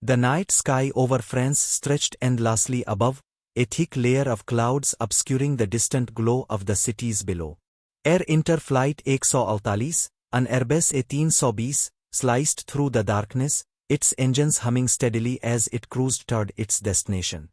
The night sky over France stretched endlessly above, a thick layer of clouds obscuring the distant glow of the cities below. Air Inter Flight 148, an Airbus A320, sliced through the darkness, its engines humming steadily as it cruised toward its destination.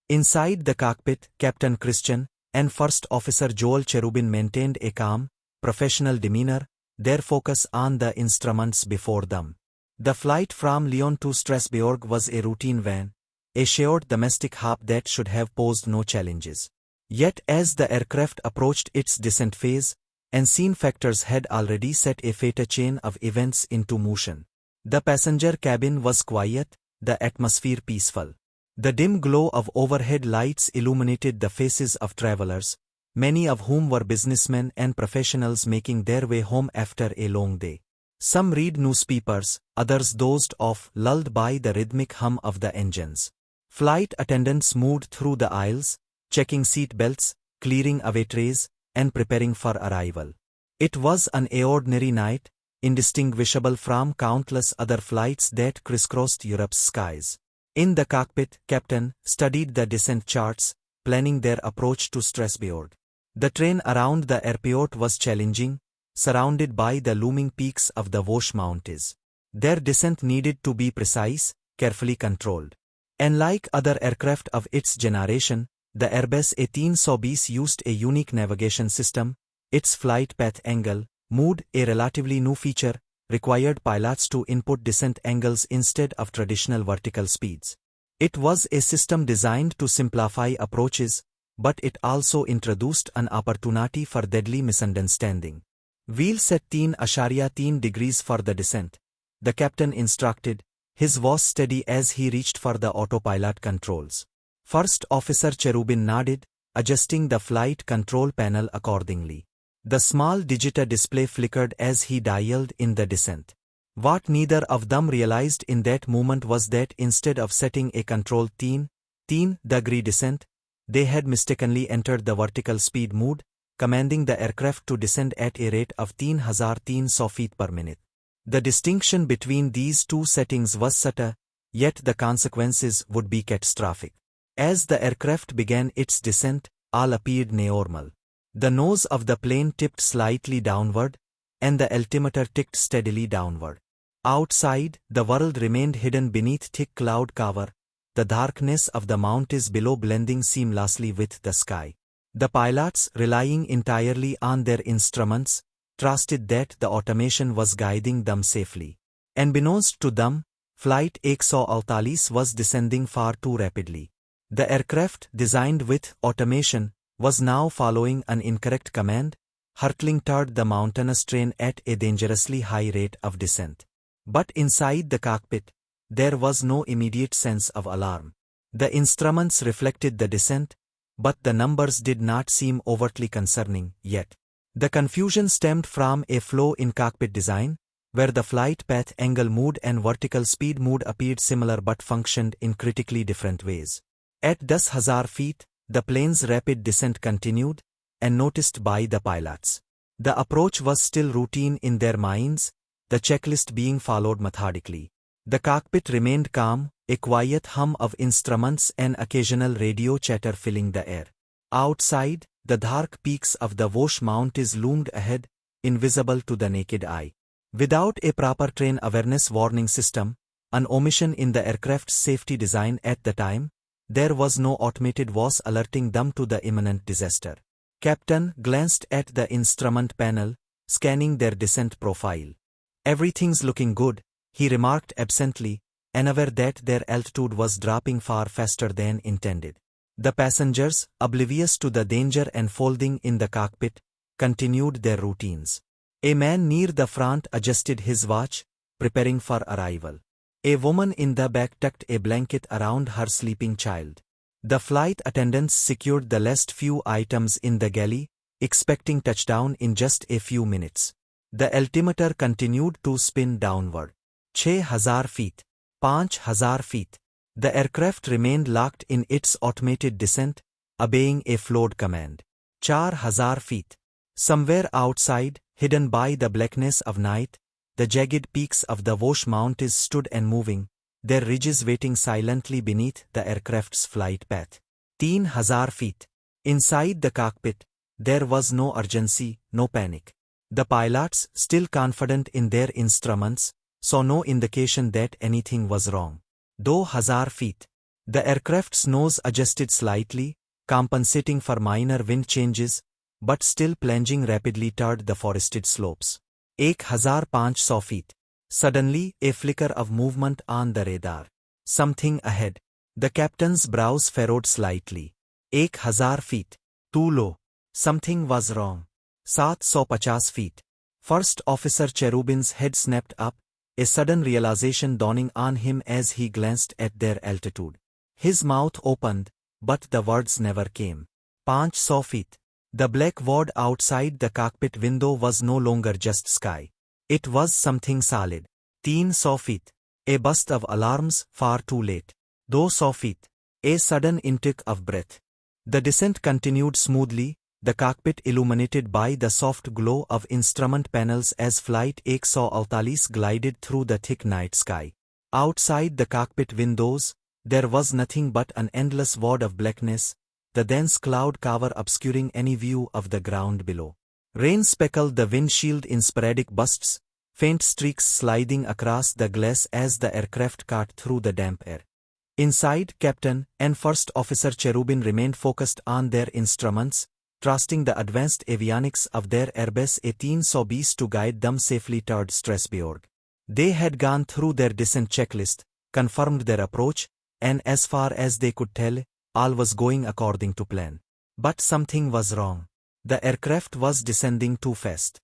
Inside the cockpit, Captain Christian and First Officer Joel Cherubin maintained a calm, professional demeanor, their focus on the instruments before them. The flight from Lyon to Strasbourg was a routine one, a shared domestic hop that should have posed no challenges. Yet as the aircraft approached its descent phase, unseen factors had already set a fatal chain of events into motion. The passenger cabin was quiet, the atmosphere peaceful. The dim glow of overhead lights illuminated the faces of travelers, many of whom were businessmen and professionals making their way home after a long day. Some read newspapers, others dozed off, lulled by the rhythmic hum of the engines. Flight attendants moved through the aisles, checking seat belts, clearing away trays, and preparing for arrival. It was an ordinary night, indistinguishable from countless other flights that crisscrossed Europe's skies. In the cockpit, Captain studied the descent charts, planning their approach to Strasbourg. The terrain around the airport was challenging, surrounded by the looming peaks of the Vosges Mountains. Their descent needed to be precise, carefully controlled. Unlike other aircraft of its generation, the Airbus A320 used a unique navigation system. Its flight path angle, MOOD, a relatively new feature, required pilots to input descent angles instead of traditional vertical speeds. It was a system designed to simplify approaches, but it also introduced an opportunity for deadly misunderstanding. Wheel set 3.3 degrees for the descent, the captain instructed, his voice steady as he reached for the autopilot controls. First Officer Cherubin nodded, adjusting the flight control panel accordingly. The small digital display flickered as he dialed in the descent. What neither of them realized in that moment was that instead of setting a controlled 10-degree descent, they had mistakenly entered the vertical speed mode, commanding the aircraft to descend at a rate of 3,300 feet per minute. The distinction between these two settings was subtle, yet the consequences would be catastrophic. As the aircraft began its descent, all appeared normal. The nose of the plane tipped slightly downward, and the altimeter ticked steadily downward. Outside, the world remained hidden beneath thick cloud cover, the darkness of the mountains below blending seamlessly with the sky. The pilots, relying entirely on their instruments, trusted that the automation was guiding them safely. Unbeknownst to them, Flight 148 was descending far too rapidly. The aircraft, designed with automation, was now following an incorrect command, hurtling toward the mountainous terrain at a dangerously high rate of descent. But inside the cockpit, there was no immediate sense of alarm. The instruments reflected the descent, but the numbers did not seem overtly concerning yet. The confusion stemmed from a flaw in cockpit design, where the flight path angle mode and vertical speed mode appeared similar but functioned in critically different ways. At 10,000 feet, the plane's rapid descent continued, unnoticed by the pilots. The approach was still routine in their minds, the checklist being followed methodically. The cockpit remained calm, a quiet hum of instruments and occasional radio chatter filling the air. Outside, the dark peaks of the Vosges Mountains loomed ahead, invisible to the naked eye. Without a proper terrain awareness warning system, an omission in the aircraft's safety design at the time, there was no automated voice alerting them to the imminent disaster. Captain glanced at the instrument panel, scanning their descent profile. "Everything's looking good," he remarked absently, unaware that their altitude was dropping far faster than intended. The passengers, oblivious to the danger unfolding in the cockpit, continued their routines. A man near the front adjusted his watch, preparing for arrival. A woman in the back tucked a blanket around her sleeping child. The flight attendants secured the last few items in the galley, expecting touchdown in just a few minutes. The altimeter continued to spin downward. 6,000 feet. 5,000 feet. The aircraft remained locked in its automated descent, obeying a flowed command. 4,000 feet. Somewhere outside, hidden by the blackness of night, the jagged peaks of the Vosges Mountains stood unmoving, their ridges waiting silently beneath the aircraft's flight path. 3,000 feet. Inside the cockpit, there was no urgency, no panic. The pilots, still confident in their instruments, saw no indication that anything was wrong. Though 1,000 feet. The aircraft's nose adjusted slightly, compensating for minor wind changes, but still plunging rapidly toward the forested slopes. 1,500 feet. Suddenly, a flicker of movement on the radar. Something ahead. The captain's brows furrowed slightly. 1,000 feet. Too low. Something was wrong. 750 feet. First Officer Cherubin's head snapped up, a sudden realization dawning on him as he glanced at their altitude. His mouth opened, but the words never came. 500 feet. The black void outside the cockpit window was no longer just sky. It was something solid. 300 feet. A burst of alarms, far too late. 200 feet. A sudden intake of breath. The descent continued smoothly, the cockpit illuminated by the soft glow of instrument panels as Flight 148 glided through the thick night sky. Outside the cockpit windows, there was nothing but an endless void of blackness, the dense cloud cover obscuring any view of the ground below. Rain speckled the windshield in sporadic bursts, faint streaks sliding across the glass as the aircraft cut through the damp air. Inside, Captain and First Officer Cherubin remained focused on their instruments, trusting the advanced avionics of their Airbus A320 to guide them safely toward Strasbourg. They had gone through their descent checklist, confirmed their approach, and as far as they could tell, all was going according to plan. But something was wrong. The aircraft was descending too fast.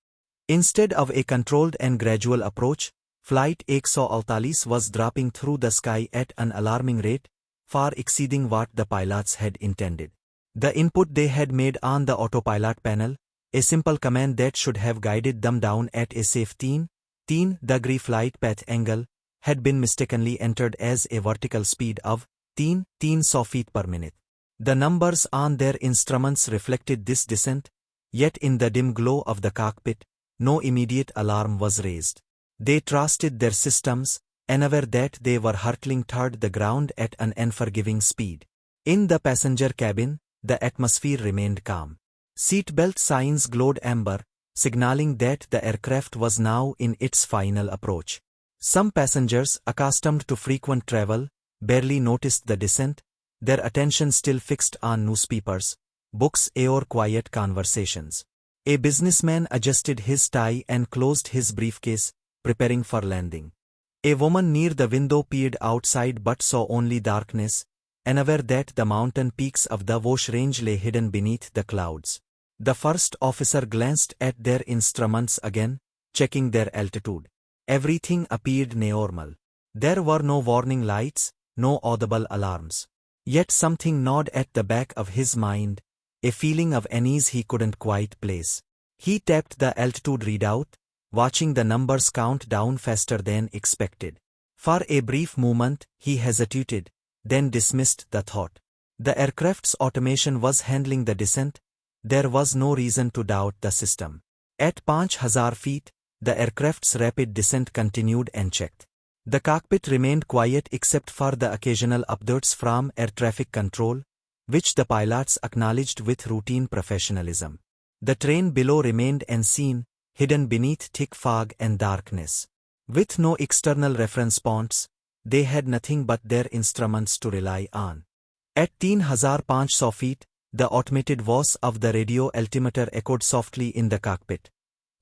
Instead of a controlled and gradual approach, Flight 148 was dropping through the sky at an alarming rate, far exceeding what the pilots had intended. The input they had made on the autopilot panel, a simple command that should have guided them down at a safe 10-degree flight path angle, had been mistakenly entered as a vertical speed of 10 feet per minute. The numbers on their instruments reflected this descent, yet in the dim glow of the cockpit, no immediate alarm was raised. They trusted their systems, unaware that they were hurtling toward the ground at an unforgiving speed. In the passenger cabin, the atmosphere remained calm. Seatbelt signs glowed amber, signaling that the aircraft was now in its final approach. Some passengers, accustomed to frequent travel, barely noticed the descent, their attention still fixed on newspapers, books or quiet conversations. A businessman adjusted his tie and closed his briefcase, preparing for landing. A woman near the window peered outside but saw only darkness, unaware that the mountain peaks of the Vosh range lay hidden beneath the clouds. The first officer glanced at their instruments again, checking their altitude. Everything appeared normal. There were no warning lights, no audible alarms. Yet something gnawed at the back of his mind, a feeling of unease he couldn't quite place. He tapped the altitude readout, watching the numbers count down faster than expected. For a brief moment, he hesitated, then dismissed the thought. The aircraft's automation was handling the descent. There was no reason to doubt the system. At 5,000 feet, the aircraft's rapid descent continued unchecked. The cockpit remained quiet except for the occasional updates from air traffic control, which the pilots acknowledged with routine professionalism. The terrain below remained unseen, hidden beneath thick fog and darkness. With no external reference points, they had nothing but their instruments to rely on. At 3,500 feet, the automated voice of the radio altimeter echoed softly in the cockpit.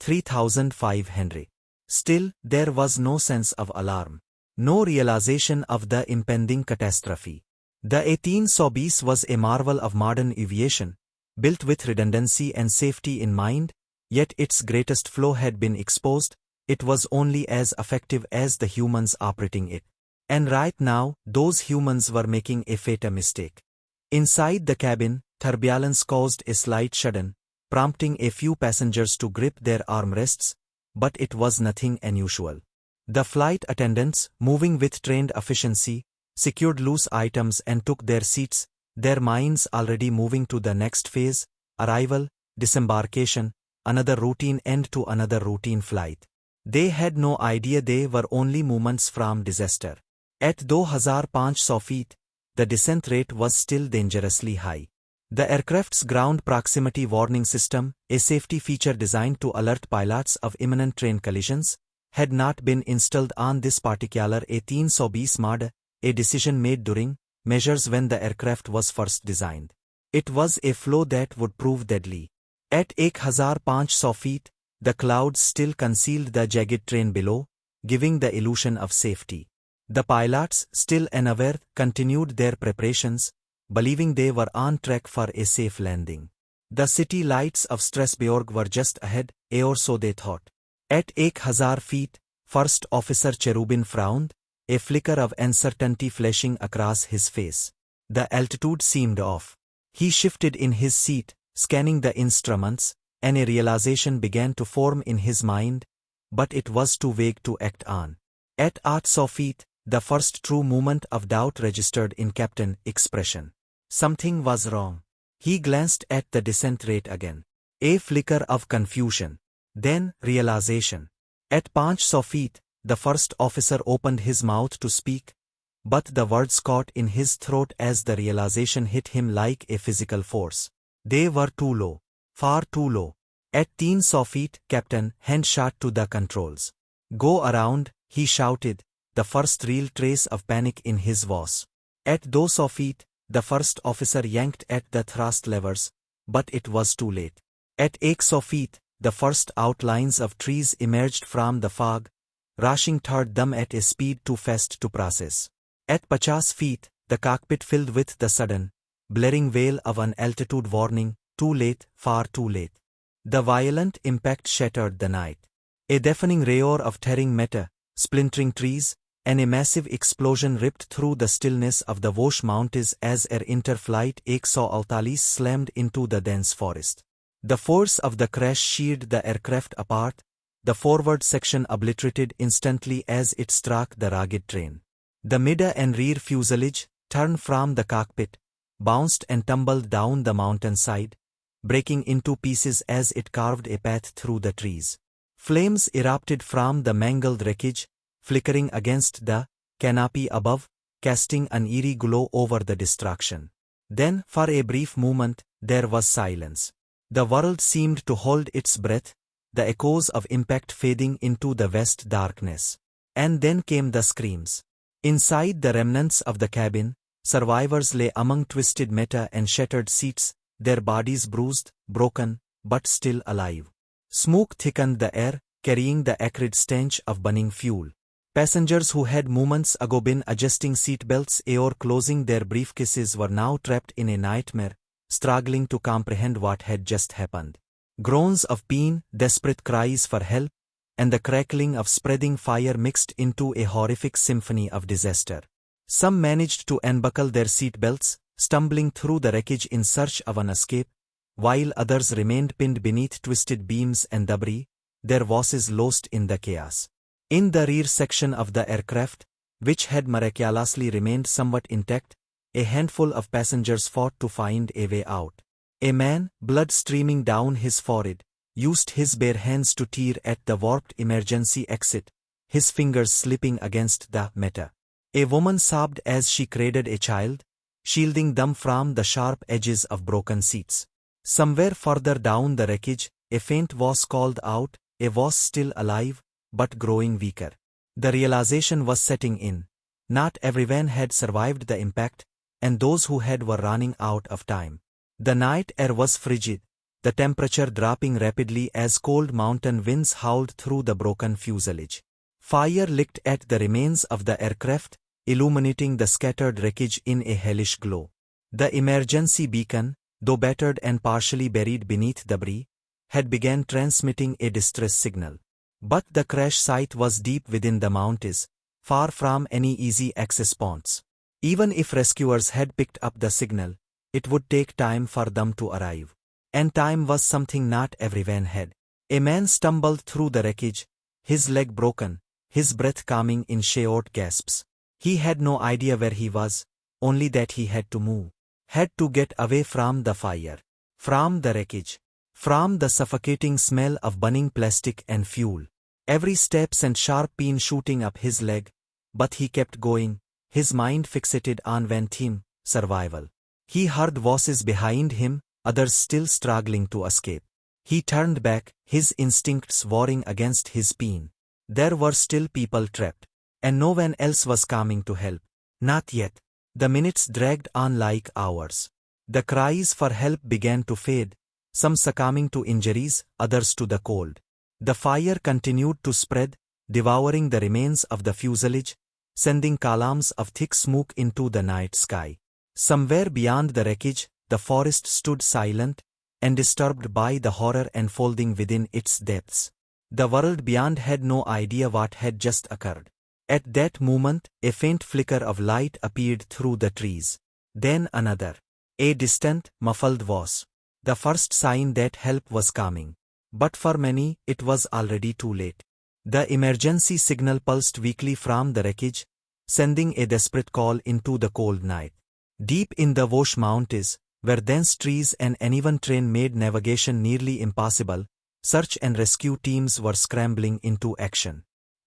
3,500. Still, there was no sense of alarm, no realization of the impending catastrophe. The A320 was a marvel of modern aviation, built with redundancy and safety in mind, yet its greatest flaw had been exposed. It was only as effective as the humans operating it. And right now, those humans were making a fatal mistake. Inside the cabin, turbulence caused a slight shudder, prompting a few passengers to grip their armrests, but it was nothing unusual. The flight attendants, moving with trained efficiency, secured loose items and took their seats, their minds already moving to the next phase: arrival, disembarkation, another routine end to another routine flight. They had no idea they were only moments from disaster. At 2,500 feet, the descent rate was still dangerously high. The aircraft's ground proximity warning system, a safety feature designed to alert pilots of imminent train collisions, had not been installed on this particular 1820 model, a decision made during measures when the aircraft was first designed. It was a flaw that would prove deadly. At 1,500 feet, the clouds still concealed the jagged train below, giving the illusion of safety. The pilots, still unaware, continued their preparations, believing they were on track for a safe landing. The city lights of Strasbourg were just ahead, or so they thought. At 1,000 feet, First Officer Cherubin frowned, a flicker of uncertainty flashing across his face. The altitude seemed off. He shifted in his seat, scanning the instruments, and a realization began to form in his mind, but it was too vague to act on. At 800 feet, the first true moment of doubt registered in Captain's expression. Something was wrong. He glanced at the descent rate again. A flicker of confusion. Then realization. At 500 feet, the first officer opened his mouth to speak, but the words caught in his throat as the realization hit him like a physical force. They were too low. Far too low. At 300 feet, Captain hand shot to the controls. Go around, he shouted, the first real trace of panic in his voice. At 200 feet, the first officer yanked at the thrust levers, but it was too late. At 800 feet, the first outlines of trees emerged from the fog, rushing toward them at a speed too fast to process. At 50 feet, the cockpit filled with the sudden, blaring wail of an altitude warning, too late, far too late. The violent impact shattered the night. A deafening roar of tearing metal, splintering trees, and a massive explosion ripped through the stillness of the Vosges Mountains as Air Inter Flight 148 slammed into the dense forest. The force of the crash sheared the aircraft apart, the forward section obliterated instantly as it struck the rugged terrain. The mid and rear fuselage, torn from the cockpit, bounced and tumbled down the mountainside, breaking into pieces as it carved a path through the trees. Flames erupted from the mangled wreckage, flickering against the canopy above, casting an eerie glow over the destruction. Then, for a brief moment, there was silence. The world seemed to hold its breath, the echoes of impact fading into the vast darkness. And then came the screams. Inside the remnants of the cabin, survivors lay among twisted metal and shattered seats, their bodies bruised, broken, but still alive. Smoke thickened the air, carrying the acrid stench of burning fuel. Passengers who had moments ago been adjusting seatbelts or closing their briefcases were now trapped in a nightmare, struggling to comprehend what had just happened. Groans of pain, desperate cries for help, and the crackling of spreading fire mixed into a horrific symphony of disaster. Some managed to unbuckle their seatbelts, stumbling through the wreckage in search of an escape, while others remained pinned beneath twisted beams and debris, their voices lost in the chaos. In the rear section of the aircraft, which had miraculously remained somewhat intact, a handful of passengers fought to find a way out. A man, blood streaming down his forehead, used his bare hands to tear at the warped emergency exit, his fingers slipping against the metal. A woman sobbed as she cradled a child, shielding them from the sharp edges of broken seats. Somewhere further down the wreckage, a faint voice called out, a voice still alive, but growing weaker. The realization was setting in. Not everyone had survived the impact, and those who had were running out of time. The night air was frigid, the temperature dropping rapidly as cold mountain winds howled through the broken fuselage. Fire licked at the remains of the aircraft, illuminating the scattered wreckage in a hellish glow. The emergency beacon, though battered and partially buried beneath debris, had begun transmitting a distress signal. But the crash site was deep within the mountains, far from any easy access points. Even if rescuers had picked up the signal, it would take time for them to arrive. And time was something not everyone had. A man stumbled through the wreckage, his leg broken, his breath coming in short gasps. He had no idea where he was, only that he had to move. Had to get away from the fire, from the wreckage, from the suffocating smell of burning plastic and fuel. Every step sent sharp pain shooting up his leg, but he kept going, his mind fixated on one theme: survival. He heard voices behind him, others still struggling to escape. He turned back, his instincts warring against his pain. There were still people trapped. And no one else was coming to help. Not yet. The minutes dragged on like hours. The cries for help began to fade, some succumbing to injuries, others to the cold. The fire continued to spread, devouring the remains of the fuselage, sending columns of thick smoke into the night sky. Somewhere beyond the wreckage, the forest stood silent and disturbed by the horror unfolding within its depths. The world beyond had no idea what had just occurred. At that moment, a faint flicker of light appeared through the trees. Then another. A distant, muffled voice. The first sign that help was coming. But for many, it was already too late. The emergency signal pulsed weakly from the wreckage, sending a desperate call into the cold night. Deep in the Vosges Mountains, where dense trees and uneven terrain made navigation nearly impossible, search and rescue teams were scrambling into action.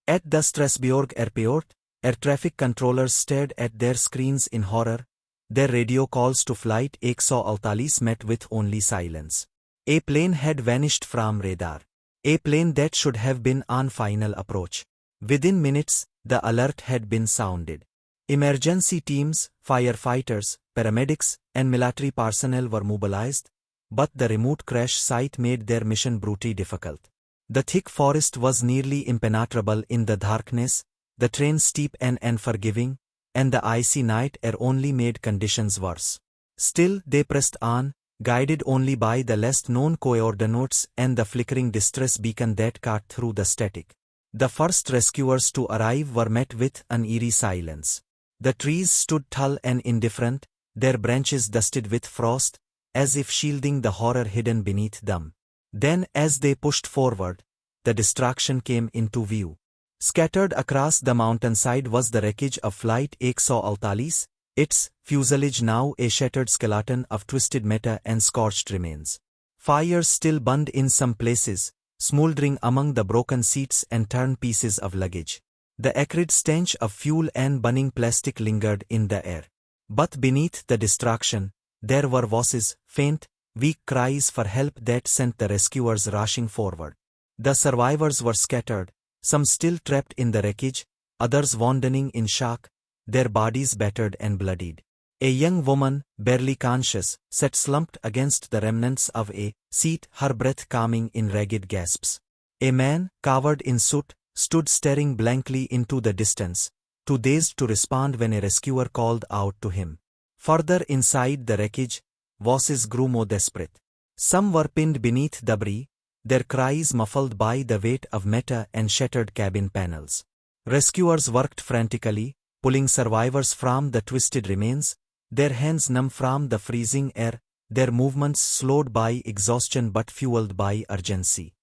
At the Strasbourg airport, air traffic controllers stared at their screens in horror. Their radio calls to Flight 148 met with only silence. A plane had vanished from radar. A plane that should have been on final approach. Within minutes, the alert had been sounded. Emergency teams, firefighters, paramedics, and military personnel were mobilized, but the remote crash site made their mission brutally difficult. The thick forest was nearly impenetrable in the darkness, the terrain steep and unforgiving, and the icy night air only made conditions worse. Still, they pressed on, guided only by the less-known coordinates and the flickering distress beacon that cut through the static. The first rescuers to arrive were met with an eerie silence. The trees stood tall and indifferent, their branches dusted with frost, as if shielding the horror hidden beneath them. Then, as they pushed forward, the destruction came into view. Scattered across the mountainside was the wreckage of Flight 148, its fuselage now a shattered skeleton of twisted metal and scorched remains. Fires still burned in some places, smoldering among the broken seats and torn pieces of luggage. The acrid stench of fuel and burning plastic lingered in the air. But beneath the destruction, there were voices, faint, weak cries for help that sent the rescuers rushing forward. The survivors were scattered, some still trapped in the wreckage, others wandering in shock, their bodies battered and bloodied. A young woman, barely conscious, sat slumped against the remnants of a seat, her breath coming in ragged gasps. A man, covered in soot, stood staring blankly into the distance, too dazed to respond when a rescuer called out to him. Further inside the wreckage, voices grew more desperate. Some were pinned beneath debris, their cries muffled by the weight of metal and shattered cabin panels. Rescuers worked frantically, pulling survivors from the twisted remains, their hands numb from the freezing air, their movements slowed by exhaustion but fueled by urgency.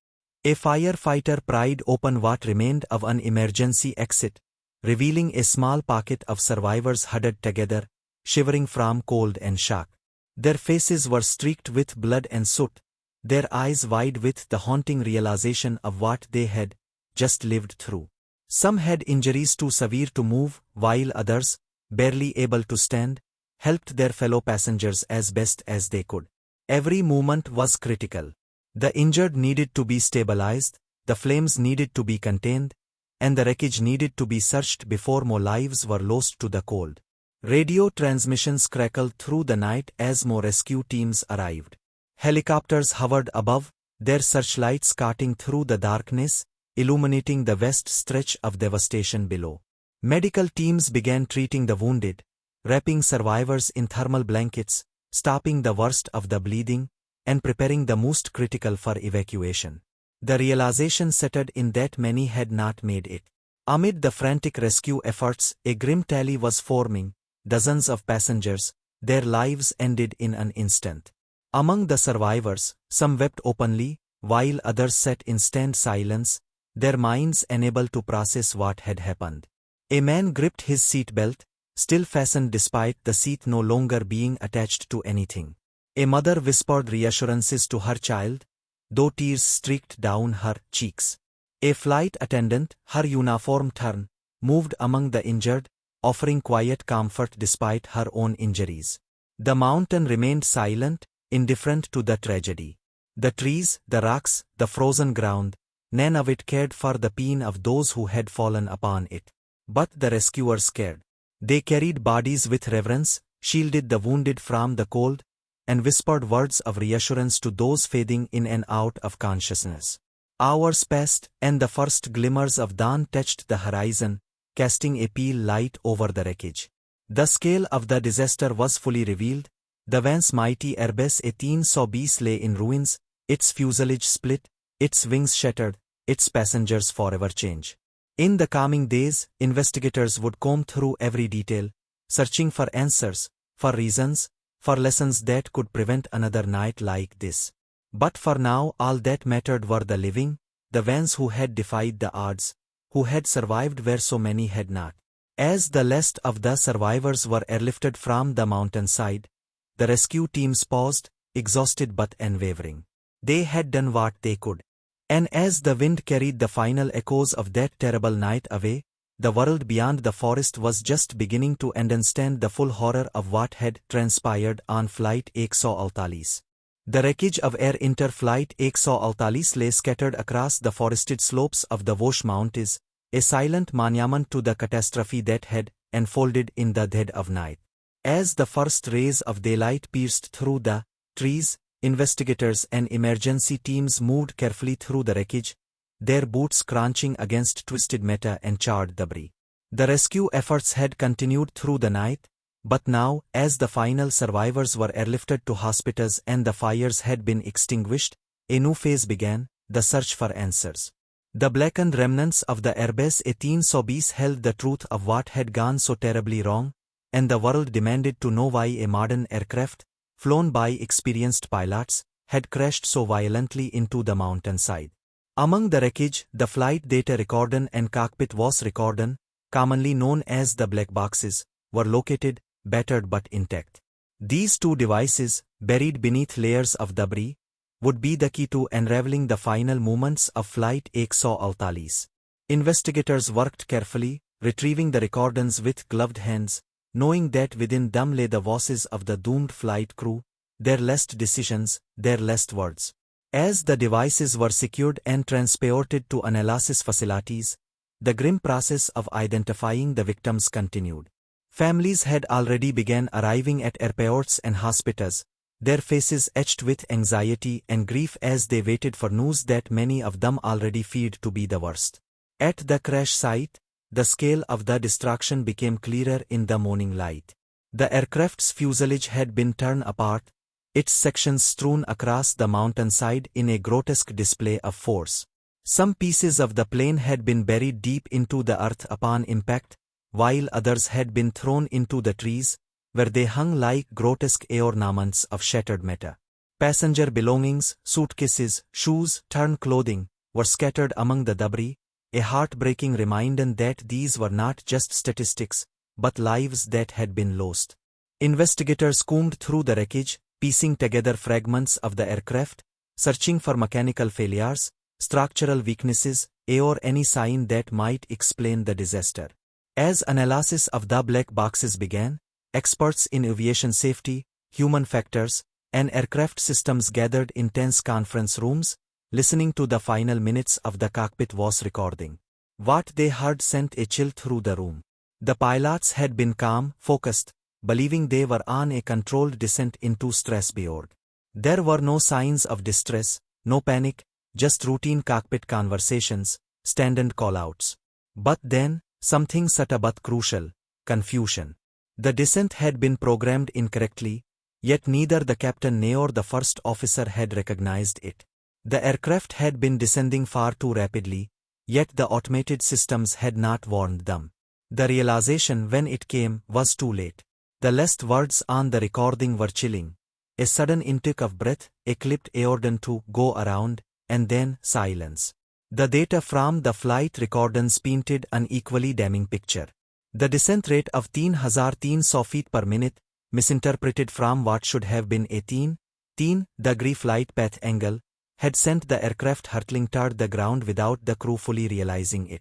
A firefighter pried open what remained of an emergency exit, revealing a small pocket of survivors huddled together, shivering from cold and shock. Their faces were streaked with blood and soot, their eyes wide with the haunting realization of what they had just lived through. Some had injuries too severe to move, while others, barely able to stand, helped their fellow passengers as best as they could. Every movement was critical. The injured needed to be stabilized, the flames needed to be contained, and the wreckage needed to be searched before more lives were lost to the cold. Radio transmissions crackled through the night as more rescue teams arrived. Helicopters hovered above, their searchlights cutting through the darkness, illuminating the vast stretch of devastation below. Medical teams began treating the wounded, wrapping survivors in thermal blankets, stopping the worst of the bleeding, and preparing the most critical for evacuation. The realization settled in that many had not made it. Amid the frantic rescue efforts, a grim tally was forming, dozens of passengers, their lives ended in an instant. Among the survivors, some wept openly, while others sat in stunned silence, their minds unable to process what had happened. A man gripped his seatbelt, still fastened despite the seat no longer being attached to anything. A mother whispered reassurances to her child, though tears streaked down her cheeks. A flight attendant, her uniform torn, moved among the injured, offering quiet comfort despite her own injuries. The mountain remained silent, indifferent to the tragedy. The trees, the rocks, the frozen ground, none of it cared for the pain of those who had fallen upon it. But the rescuers cared. They carried bodies with reverence, shielded the wounded from the cold, and whispered words of reassurance to those fading in and out of consciousness. Hours passed, and the first glimmers of dawn touched the horizon, casting a pale light over the wreckage. The scale of the disaster was fully revealed. The once mighty Airbus A320 lay in ruins, its fuselage split, its wings shattered, its passengers forever changed. In the coming days, investigators would comb through every detail, searching for answers, for reasons, for lessons that could prevent another night like this. But for now, all that mattered were the living, the ones who had defied the odds, who had survived where so many had not. As the last of the survivors were airlifted from the mountainside, the rescue teams paused, exhausted but unwavering. They had done what they could. And as the wind carried the final echoes of that terrible night away, the world beyond the forest was just beginning to understand the full horror of what had transpired on Flight 148. The wreckage of Air Inter Flight 148 lay scattered across the forested slopes of the Wash Mountains, a silent monument to the catastrophe that had unfolded in the dead of night. As the first rays of daylight pierced through the trees, investigators and emergency teams moved carefully through the wreckage, their boots crunching against twisted metal and charred debris. The rescue efforts had continued through the night, but now, as the final survivors were airlifted to hospitals and the fires had been extinguished, a new phase began, the search for answers. The blackened remnants of the Airbus A320 held the truth of what had gone so terribly wrong, and the world demanded to know why a modern aircraft, flown by experienced pilots, had crashed so violently into the mountainside. Among the wreckage, the flight data recorder and cockpit voice recorder, commonly known as the black boxes, were located, battered but intact. These two devices, buried beneath layers of debris, would be the key to unraveling the final moments of Flight 148. Investigators worked carefully, retrieving the recordings with gloved hands, knowing that within them lay the voices of the doomed flight crew, their last decisions, their last words. As the devices were secured and transported to analysis facilities, the grim process of identifying the victims continued. Families had already begun arriving at airports and hospitals, their faces etched with anxiety and grief as they waited for news that many of them already feared to be the worst. At the crash site, the scale of the destruction became clearer in the morning light. The aircraft's fuselage had been torn apart, its sections strewn across the mountainside in a grotesque display of force. Some pieces of the plane had been buried deep into the earth upon impact, while others had been thrown into the trees, where they hung like grotesque ornaments of shattered metal. Passenger belongings, suitcases, shoes, torn clothing, were scattered among the debris, a heartbreaking reminder that these were not just statistics, but lives that had been lost. Investigators combed through the wreckage, piecing together fragments of the aircraft, searching for mechanical failures, structural weaknesses, or any sign that might explain the disaster. As analysis of the black boxes began, experts in aviation safety, human factors, and aircraft systems gathered in tense conference rooms, listening to the final minutes of the cockpit voice recording. What they heard sent a chill through the room. The pilots had been calm, focused, believing they were on a controlled descent into stress beyond. There were no signs of distress, no panic, just routine cockpit conversations, standard callouts. But then, something subtle but crucial: confusion. The descent had been programmed incorrectly, yet neither the captain nor the first officer had recognized it. The aircraft had been descending far too rapidly, yet the automated systems had not warned them. The realization, when it came, was too late. The last words on the recording were chilling. A sudden intake of breath, a clipped order to go around, and then silence. The data from the flight recordings painted an equally damning picture. The descent rate of 3,300 feet per minute, misinterpreted from what should have been a 10-degree flight path angle, had sent the aircraft hurtling toward the ground without the crew fully realizing it.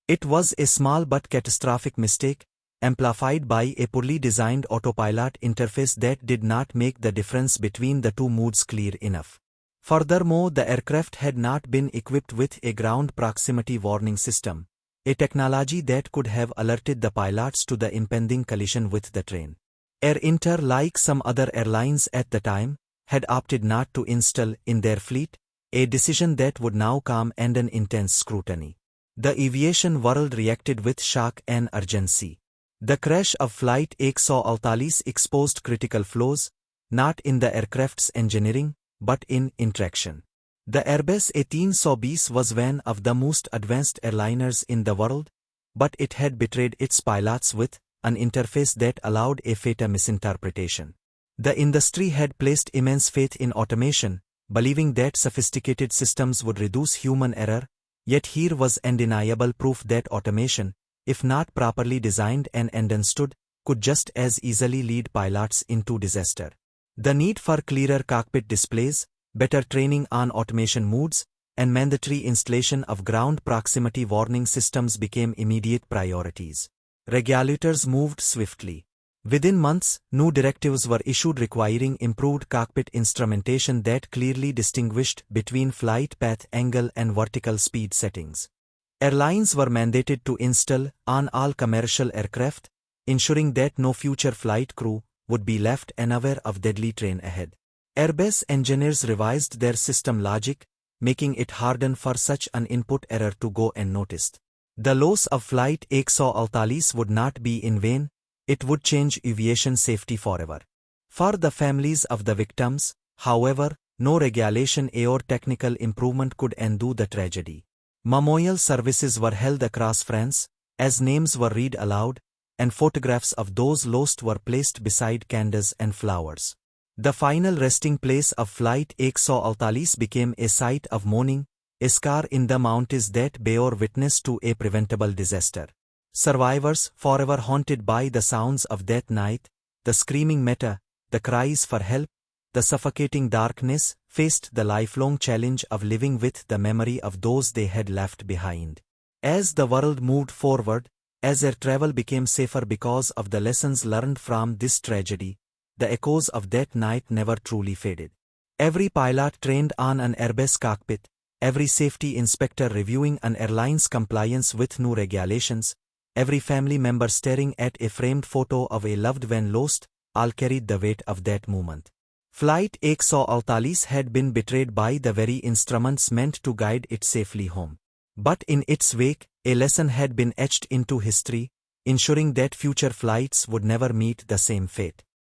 It was a small but catastrophic mistake, amplified by a poorly designed autopilot interface that did not make the difference between the two modes clear enough. Furthermore, the aircraft had not been equipped with a ground proximity warning system, a technology that could have alerted the pilots to the impending collision with the train. Air Inter, like some other airlines at the time, had opted not to install in their fleet, a decision that would now come under intense scrutiny. The aviation world reacted with shock and urgency. The crash of Flight 148 exposed critical flaws, not in the aircraft's engineering, but in interaction. The Airbus A320 was one of the most advanced airliners in the world, but it had betrayed its pilots with an interface that allowed a fatal misinterpretation. The industry had placed immense faith in automation, believing that sophisticated systems would reduce human error, yet here was undeniable proof that automation, if not properly designed and understood, could just as easily lead pilots into disaster. The need for clearer cockpit displays, better training on automation modes, and mandatory installation of ground proximity warning systems became immediate priorities. Regulators moved swiftly. Within months, new directives were issued requiring improved cockpit instrumentation that clearly distinguished between flight path angle and vertical speed settings. Airlines were mandated to install on all commercial aircraft, ensuring that no future flight crew would be left unaware of deadly train ahead. Airbus engineers revised their system logic, making it harder for such an input error to go unnoticed. The loss of Flight 148 would not be in vain, it would change aviation safety forever. For the families of the victims, however, no regulation or technical improvement could undo the tragedy. Memorial services were held across France, as names were read aloud, and photographs of those lost were placed beside candles and flowers. The final resting place of Flight 148 became a site of mourning, a scar in the mountains that bore witness to a preventable disaster. Survivors, forever haunted by the sounds of that night, the screaming meta, the cries for help, the suffocating darkness, faced the lifelong challenge of living with the memory of those they had left behind. As the world moved forward, as air travel became safer because of the lessons learned from this tragedy, the echoes of that night never truly faded. Every pilot trained on an Airbus cockpit, every safety inspector reviewing an airline's compliance with new regulations, every family member staring at a framed photo of a loved one lost, all carried the weight of that moment. Flight 148 had been betrayed by the very instruments meant to guide it safely home. But in its wake, a lesson had been etched into history, ensuring that future flights would never meet the same fate.